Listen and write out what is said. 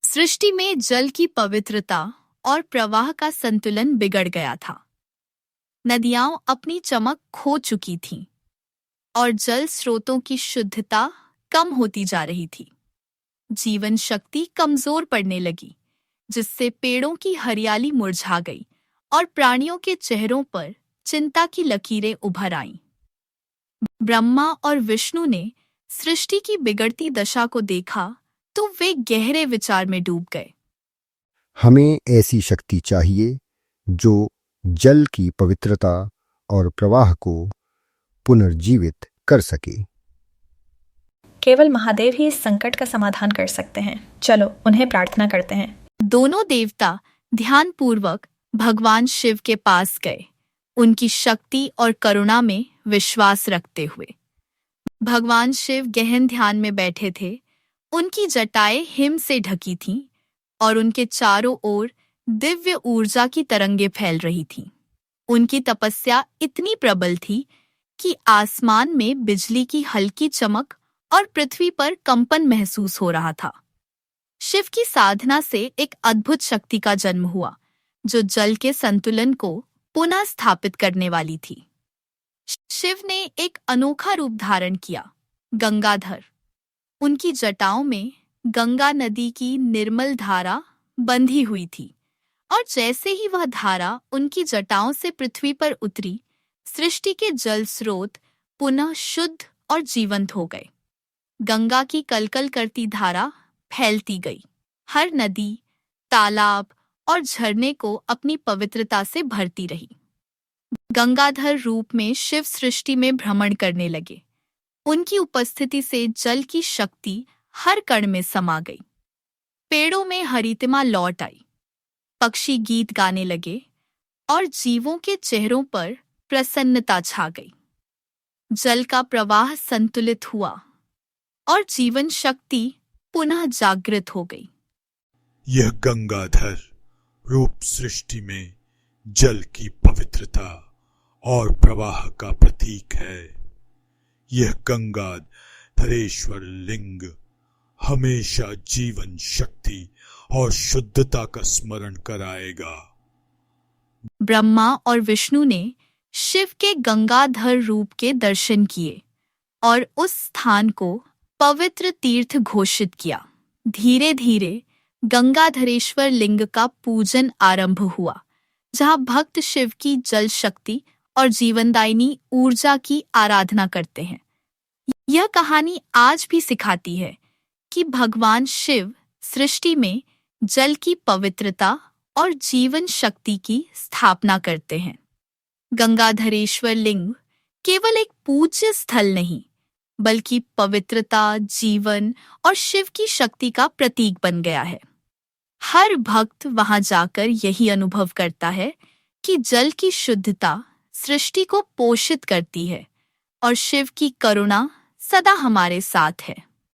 सृष्टि में जल की पवित्रता और प्रवाह का संतुलन बिगड़ गया था। नदियां अपनी चमक खो चुकी थीं और जल स्रोतों की शुद्धता कम होती जा रही थी। जीवन शक्ति कमजोर पड़ने लगी, जिससे पेड़ों की हरियाली मुरझा गई और प्राणियों के चेहरों पर चिंता की लकीरें उभर आईं। ब्रह्मा और विष्णु ने सृष्टि की बिगड़ती दशा को देखा तो वे गहरे विचार में डूब गए। हमें ऐसी शक्ति चाहिए जो जल की पवित्रता और प्रवाह को पुनर्जीवित कर सके। केवल महादेव ही इस संकट का समाधान कर सकते हैं। चलो उन्हें प्रार्थना करते हैं। दोनों देवता ध्यानपूर्वक भगवान शिव के पास गए, उनकी शक्ति और करुणा में विश्वास रखते हुए। भगवान शिव गहन ध्यान में बैठे थे। उनकी जटाएं हिम से ढकी थीं और उनके चारों ओर दिव्य ऊर्जा की तरंगें फैल रही थीं। उनकी तपस्या इतनी प्रबल थी कि आसमान में बिजली की हल्की चमक और पृथ्वी पर कंपन महसूस हो रहा था। शिव की साधना से एक अद्भुत शक्ति का जन्म हुआ, जो जल के संतुलन को पुनः स्थापित करने वाली थी। शिव ने एक अनोखा रूप धारण किया, गंगाधर। उनकी जटाओं में गंगा नदी की निर्मल धारा बंधी हुई थी और जैसे ही वह धारा उनकी जटाओं से पृथ्वी पर उतरी, सृष्टि के जल स्रोत पुनः शुद्ध और जीवंत हो गए। गंगा की कलकल करती धारा फैलती गई, हर नदी, तालाब और झरने को अपनी पवित्रता से भरती रही। गंगाधर रूप में शिव सृष्टि में भ्रमण करने लगे। उनकी उपस्थिति से जल की शक्ति हर कण में समा गई। पेड़ों में हरितिमा लौट आई, पक्षी गीत गाने लगे और जीवों के चेहरों पर प्रसन्नता छा गई। जल का प्रवाह संतुलित हुआ और जीवन शक्ति पुनः जागृत हो गई। यह गंगाधर रूप सृष्टि में जल की पवित्रता और प्रवाह का प्रतीक है। यह गंगाधरेश्वर लिंग हमेशा जीवन शक्ति और शुद्धता का स्मरण कराएगा। ब्रह्मा और विष्णु ने शिव के गंगाधर रूप के दर्शन किए और उस स्थान को पवित्र तीर्थ घोषित किया। धीरे धीरे गंगाधरेश्वर लिंग का पूजन आरंभ हुआ, जहां भक्त शिव की जल शक्ति और जीवनदायिनी ऊर्जा की आराधना करते हैं। यह कहानी आज भी सिखाती है कि भगवान शिव सृष्टि में जल की पवित्रता और जीवन शक्ति की स्थापना करते हैं। गंगाधरेश्वर लिंग केवल एक पूज्य स्थल नहीं, बल्कि पवित्रता, जीवन और शिव की शक्ति का प्रतीक बन गया है। हर भक्त वहां जाकर यही अनुभव करता है कि जल की शुद्धता सृष्टि को पोषित करती है और शिव की करुणा सदा हमारे साथ है।